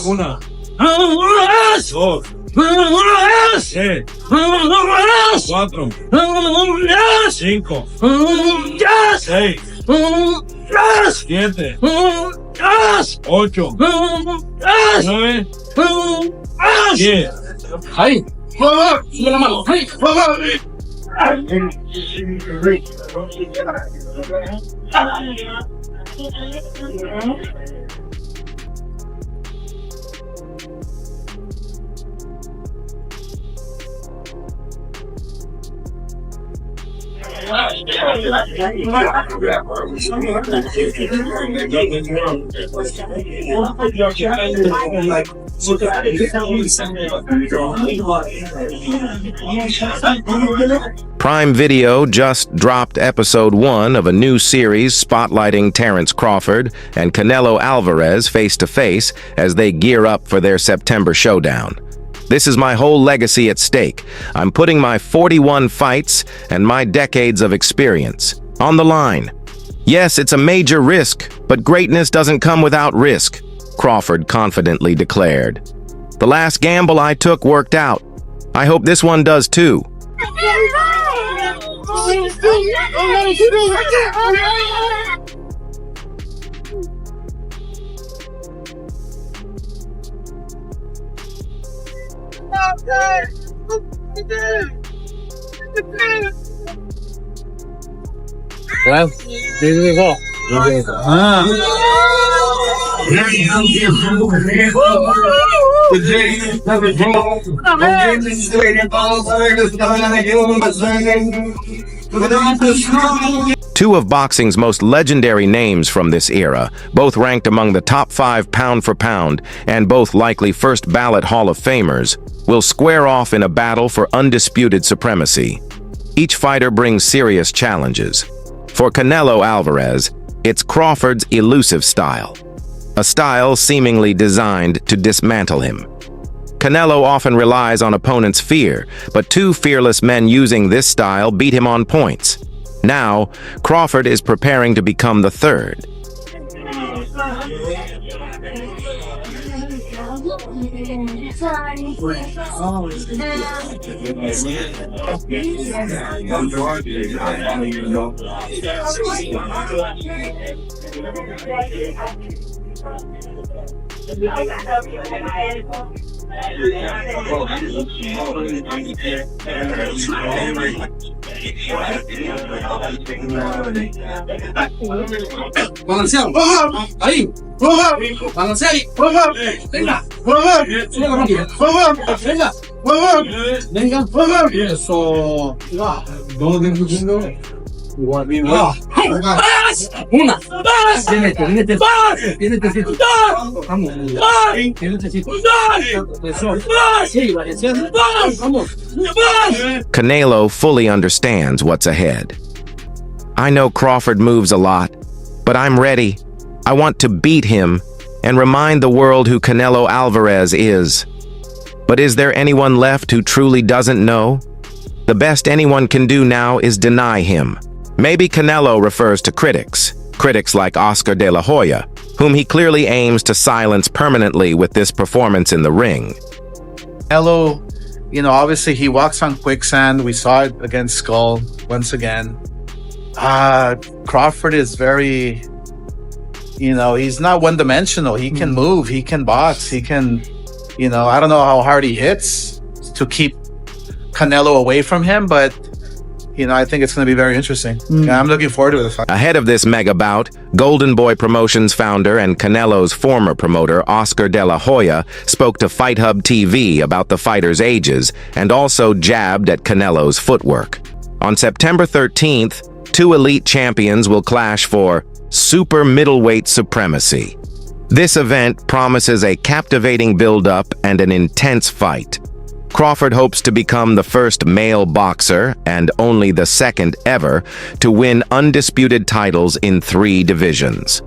Una. Dos. Tres. Cuatro. Cinco. Seis. Siete. Ocho. Nueve. 10. Ahí. Sube la mano. Ahí. Prime Video just dropped episode 1 of a new series spotlighting Terence Crawford and Canelo Alvarez face-to-face as they gear up for their September showdown. This is my whole legacy at stake. I'm putting my 41 fights and my decades of experience on the line. Yes, it's a major risk, but greatness doesn't come without risk, Crawford confidently declared. The last gamble I took worked out. I hope this one does too. Well, here we go. Two of boxing's most legendary names from this era, both ranked among the top 5 pound for pound and both likely first ballot Hall of Famers, will square off in a battle for undisputed supremacy. Each fighter brings serious challenges. For Canelo Alvarez, it's Crawford's elusive style, a style seemingly designed to dismantle him. Canelo often relies on opponents' fear, but two fearless men using this style beat him on points. Now, Crawford is preparing to become the third. Balanceado. Ahí. Balancea ahí. Venga. Sube la rodilla. Venga. Venga. Eso. Igual bien. Una. Tienes. Vamos. Eso. Sí, vamos. Canelo fully understands what's ahead. I know Crawford moves a lot, but I'm ready. I want to beat him and remind the world who Canelo Alvarez is. But is there anyone left who truly doesn't know? The best anyone can do now is deny him. Maybe Canelo refers to critics like Oscar de la Hoya, whom he clearly aims to silence permanently with this performance in the ring. Canelo, obviously he walks on quicksand. We saw it against Skull once again. Crawford is very, he's not one-dimensional. He can move, he can box, he can, I don't know how hard he hits to keep Canelo away from him, but I think it's going to be very interesting. Yeah, I'm looking forward to the fight. Ahead of this mega bout, Golden Boy Promotions founder and Canelo's former promoter, Oscar de la Hoya, spoke to Fight Hub TV about the fighters' ages and also jabbed at Canelo's footwork. On September 13th, two elite champions will clash for super middleweight supremacy. This event promises a captivating build-up and an intense fight. Crawford hopes to become the first male boxer and only the second ever to win undisputed titles in 3 divisions.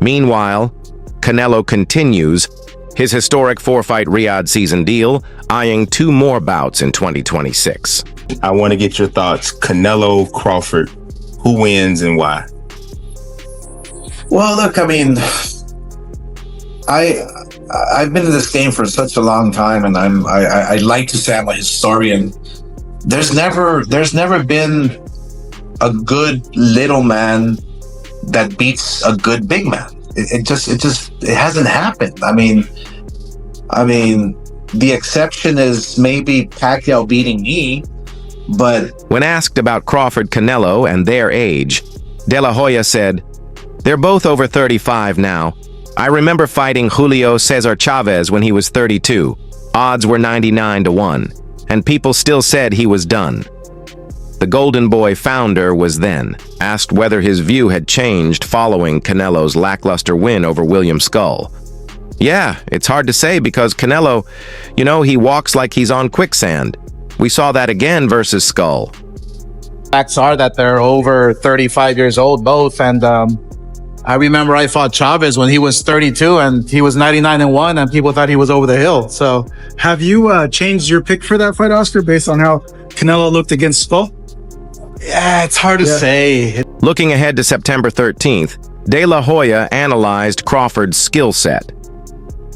Meanwhile, Canelo continues his historic 4-fight Riyadh season deal, eyeing 2 more bouts in 2026. I want to get your thoughts. Canelo, Crawford, who wins and why? Well, look, I mean, I've been in this game for such a long time, and I like to say I'm a historian. There's never been a good little man that beats a good big man. It hasn't happened. I mean, the exception is maybe Pacquiao beating me, but When asked about Crawford Canelo and their age, De La Hoya said, "They're both over 35 now. I remember fighting Julio Cesar Chavez when he was 32. Odds were 99-1, and people still said he was done." The Golden Boy founder was then asked whether his view had changed following Canelo's lackluster win over William Skull. "Yeah, it's hard to say because Canelo, he walks like he's on quicksand. We saw that again versus Skull." Facts are that they're over 35 years old, both. And I remember I fought Chavez when he was 32 and he was 99-1 and people thought he was over the hill. So Have you changed your pick for that fight, Oscar, based on how Canelo looked against Skull? yeah, it's hard to say. Looking ahead to September 13th, De La Hoya analyzed Crawford's skill set.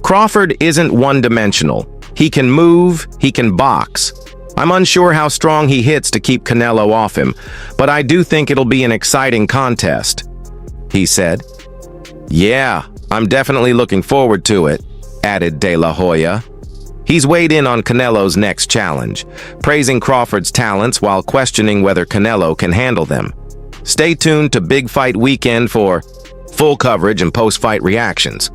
Crawford isn't one-dimensional. He can move, he can box. I'm unsure how strong he hits to keep Canelo off him, but I do think it'll be an exciting contest, he said. "Yeah, I'm definitely looking forward to it," added De La Hoya. He's weighed in on Canelo's next challenge, praising Crawford's talents while questioning whether Canelo can handle them. Stay tuned to Big Fight Weekend for full coverage and post-fight reactions.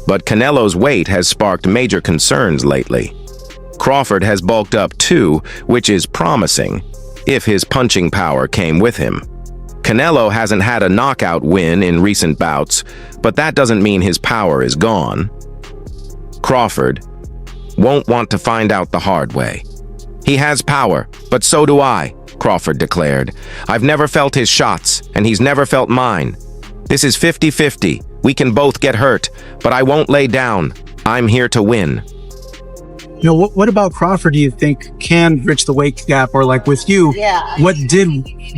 But Canelo's weight has sparked major concerns lately. Crawford has bulked up too, which is promising, if his punching power came with him. Canelo hasn't had a knockout win in recent bouts, but that doesn't mean his power is gone. Crawford won't want to find out the hard way. "He has power, but so do I," Crawford declared. "I've never felt his shots, and he's never felt mine. This is 50-50. We can both get hurt, but I won't lay down. I'm here to win." What about Crawford do you think can bridge the weight gap? Or like with you, what did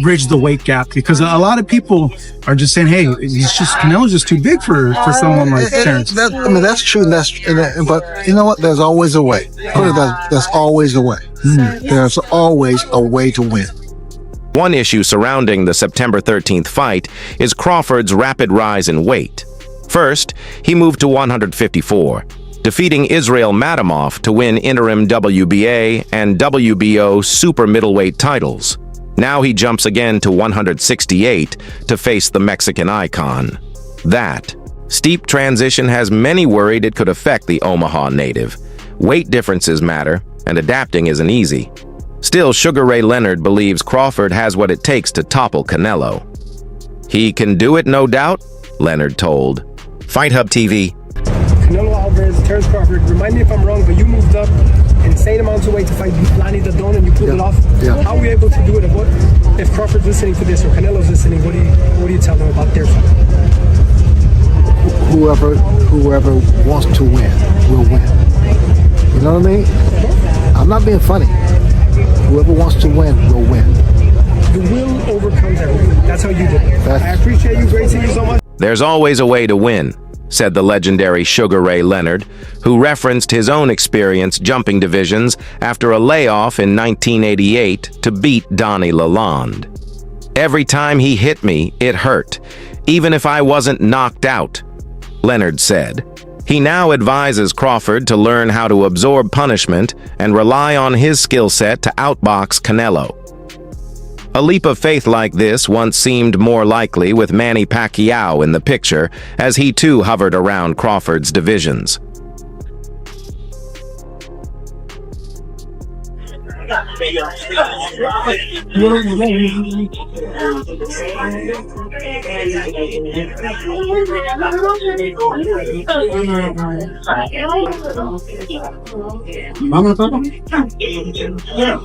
bridge the weight gap? Because a lot of people are just saying, hey, Canelo's just too big for someone like Terence. That's true. But you know what? There's always a way. There's always a way. There's always a way to win. One issue surrounding the September 13th fight is Crawford's rapid rise in weight. First, he moved to 154. Defeating Israel Madamov to win interim WBA and WBO super middleweight titles. Now he jumps again to 168 to face the Mexican icon. That steep transition has many worried it could affect the Omaha native. Weight differences matter, and adapting isn't easy. Still, Sugar Ray Leonard believes Crawford has what it takes to topple Canelo. "He can do it, no doubt," Leonard told Fight Hub TV. Canelo Alvarez, Terence Crawford, remind me if I'm wrong, but you moved up insane amounts of weight to fight Lanny Dadon and you pulled it off. Yeah. How were you able to do it? And what, if Crawford's listening to this or Canelo's listening, what do you tell them about their fight? Whoever wants to win will win. You know what I mean? I'm not being funny. Whoever wants to win will win. The will overcomes everything. That's how you did it. I appreciate you. Great seeing you so much. "There's always a way to win," said the legendary Sugar Ray Leonard, who referenced his own experience jumping divisions after a layoff in 1988 to beat Donnie Lalonde. "Every time he hit me, it hurt, even if I wasn't knocked out," Leonard said. He now advises Crawford to learn how to absorb punishment and rely on his skill set to outbox Canelo. A leap of faith like this once seemed more likely with Manny Pacquiao in the picture, as he too hovered around Crawford's divisions. Vamos, papá.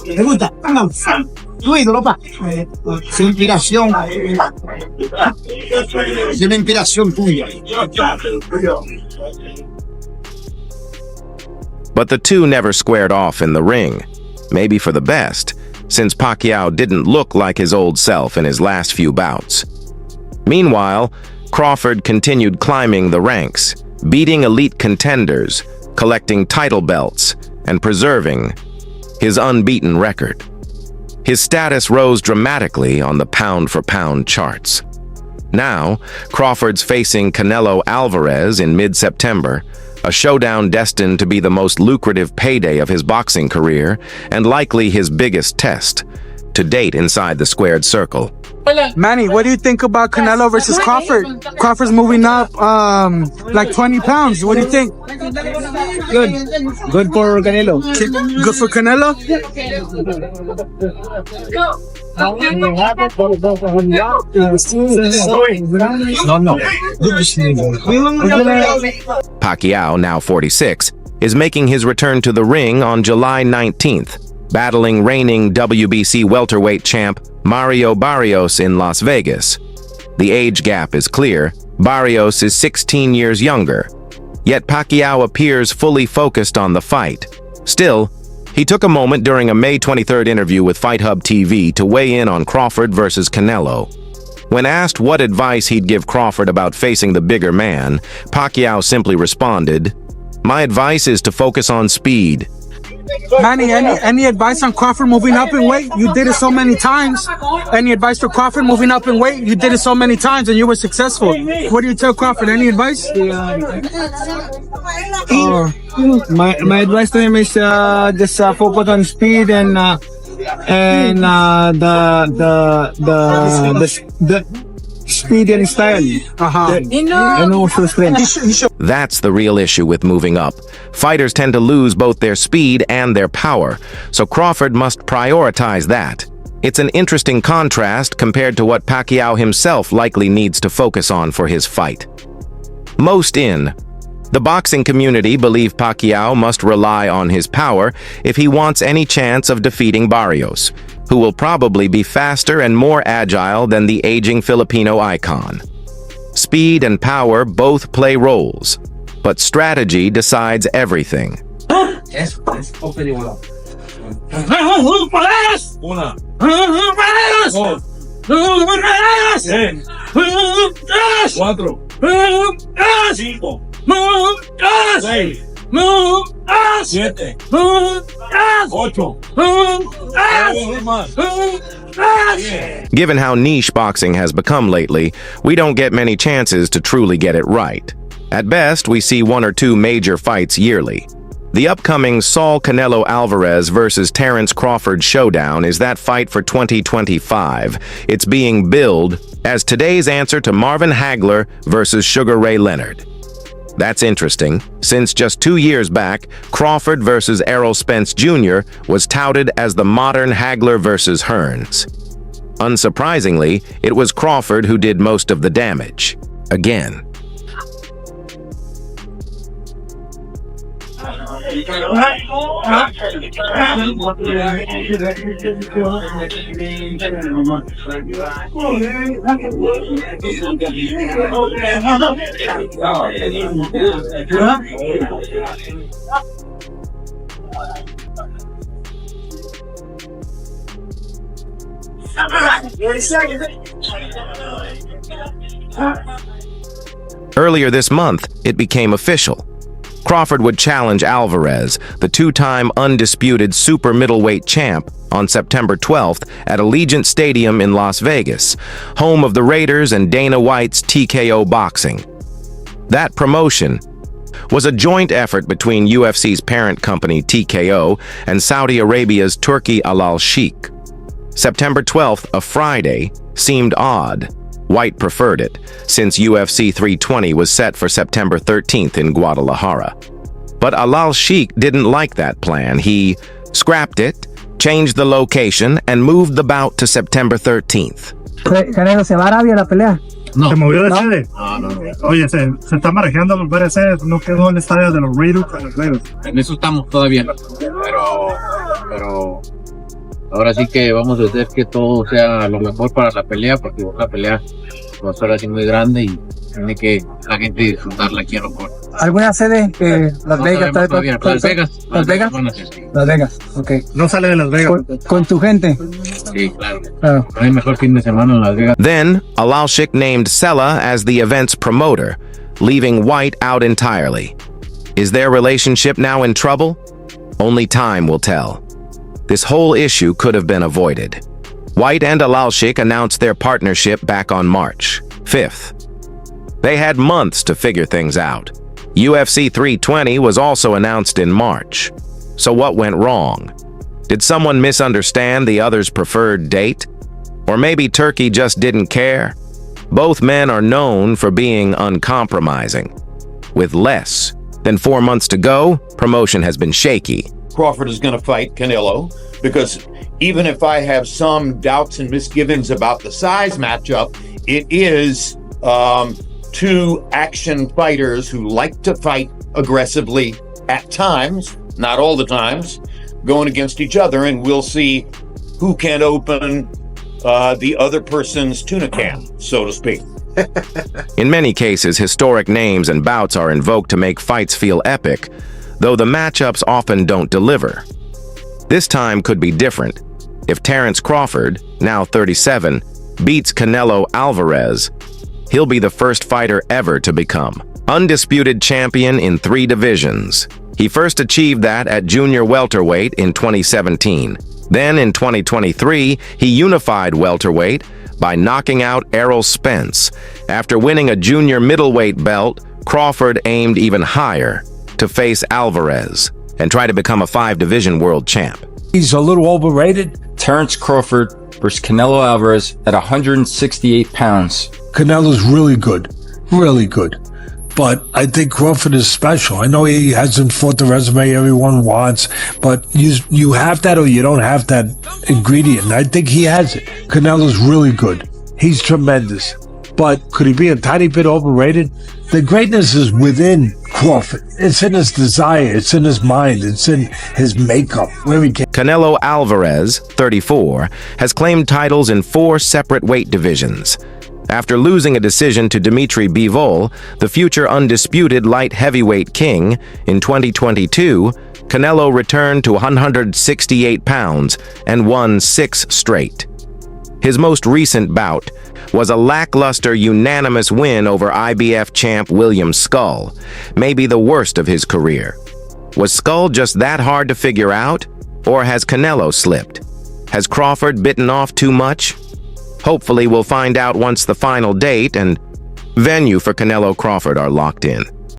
¿Te gusta? Tu ídolo, pa. Su inspiración. Es una inspiración tuya. But the two never squared off in the ring, maybe for the best, since Pacquiao didn't look like his old self in his last few bouts. Meanwhile, Crawford continued climbing the ranks, beating elite contenders, collecting title belts, and preserving his unbeaten record. His status rose dramatically on the pound-for-pound charts. Now, Crawford's facing Canelo Alvarez in mid-September, a showdown destined to be the most lucrative payday of his boxing career and likely his biggest test to date inside the squared circle. Manny, what do you think about Canelo versus Crawford? Crawford's moving up like 20 pounds. What do you think? Good. Good for Canelo. Good for Canelo? No. Pacquiao, now 46, is making his return to the ring on July 19th, battling reigning WBC welterweight champ Mario Barrios in Las Vegas. The age gap is clear. Barrios is 16 years younger. Yet Pacquiao appears fully focused on the fight. Still, he took a moment during a May 23rd interview with Fight Hub TV to weigh in on Crawford versus Canelo. When asked what advice he'd give Crawford about facing the bigger man, Pacquiao simply responded, "My advice is to focus on speed." Manny, any advice on Crawford moving up in weight? You did it so many times. Any advice for Crawford moving up in weight? You did it so many times and you were successful. What do you tell Crawford? Any advice? My advice to him is just focus on speed and the speed and style. And also strength. That's the real issue with moving up. Fighters tend to lose both their speed and their power, so Crawford must prioritize that. It's an interesting contrast compared to what Pacquiao himself likely needs to focus on for his fight. Most in the boxing community believe Pacquiao must rely on his power if he wants any chance of defeating Barrios, who will probably be faster and more agile than the aging Filipino icon. Speed and power both play roles, but strategy decides everything. Given how niche boxing has become lately, we don't get many chances to truly get it right. At best, we see one or two major fights yearly. The upcoming Canelo Alvarez versus Terence Crawford showdown is that fight for 2025. It's being billed as today's answer to Marvin Hagler versus Sugar Ray Leonard. That's interesting, since just 2 years back, Crawford versus Errol Spence Jr. was touted as the modern Hagler versus Hearns. Unsurprisingly, it was Crawford who did most of the damage. Again. Earlier this month, it became official. Crawford would challenge Alvarez, the two-time undisputed super middleweight champ, on September 12th at Allegiant Stadium in Las Vegas, home of the Raiders and Dana White's TKO Boxing. That promotion was a joint effort between UFC's parent company TKO and Saudi Arabia's Turki Al Sheikh. September 12th, a Friday, seemed odd. White preferred it, since UFC 320 was set for September 13th in Guadalajara. But Al Sheikh didn't like that plan. He scrapped it, changed the location and moved the bout to September 13th. Canelo se va a Arabia la pelea. No. ¿Se movió de sede? No. Oye, se está manejando volver a hacer, no quedó en el estadio de los Raiders con los Raiders. En eso estamos todavía. Pero ahora sí que vamos a hacer que todo sea lo mejor para la pelea, porque la pelea va a ser así muy grande y tiene que la gente disfrutarla aquí a lo mejor. ¿Alguna sede? Las Vegas. Las Vegas. Las Vegas. Las Vegas, ok. No sale de Las Vegas. Con tu gente. Sí, claro. No hay mejor fin de semana en Las Vegas. Then, Alalshik named Sella as the event's promoter, leaving White out entirely. Is their relationship now in trouble? Only time will tell. This whole issue could have been avoided. White and Alalshik announced their partnership back on March 5th. They had months to figure things out. UFC 320 was also announced in March. So what went wrong? Did someone misunderstand the other's preferred date? Or maybe Turkey just didn't care? Both men are known for being uncompromising. With less than 4 months to go, promotion has been shaky. Crawford is going to fight Canelo because even if I have some doubts and misgivings about the size matchup, it is two action fighters who like to fight aggressively at times, not all the times, going against each other, and we'll see who can open the other person's tuna can, so to speak. In many cases, historic names and bouts are invoked to make fights feel epic, though the matchups often don't deliver. This time could be different. If Terence Crawford, now 37, beats Canelo Alvarez, he'll be the first fighter ever to become undisputed champion in 3 divisions. He first achieved that at junior welterweight in 2017. Then in 2023, he unified welterweight by knocking out Errol Spence. After winning a junior middleweight belt, Crawford aimed even higher to face Alvarez and try to become a 5-division world champ. He's a little overrated. Terence Crawford versus Canelo Alvarez at 168 pounds. Canelo's really good. Really good. But I think Crawford is special. I know he hasn't fought the resume everyone wants, but you have that or you don't have that ingredient. I think he has it. Canelo's really good. He's tremendous. But could he be a tiny bit overrated? The greatness is within Crawford. It's in his desire. It's in his mind. It's in his makeup. Where he can. Canelo Alvarez, 34, has claimed titles in 4 separate weight divisions. After losing a decision to Dimitri Bivol, the future undisputed light heavyweight king, in 2022, Canelo returned to 168 pounds and won 6 straight. His most recent bout was a lackluster unanimous win over IBF champ William Skull, maybe the worst of his career. Was Skull just that hard to figure out? Or has Canelo slipped? Has Crawford bitten off too much? Hopefully we'll find out once the final date and venue for Canelo Crawford are locked in.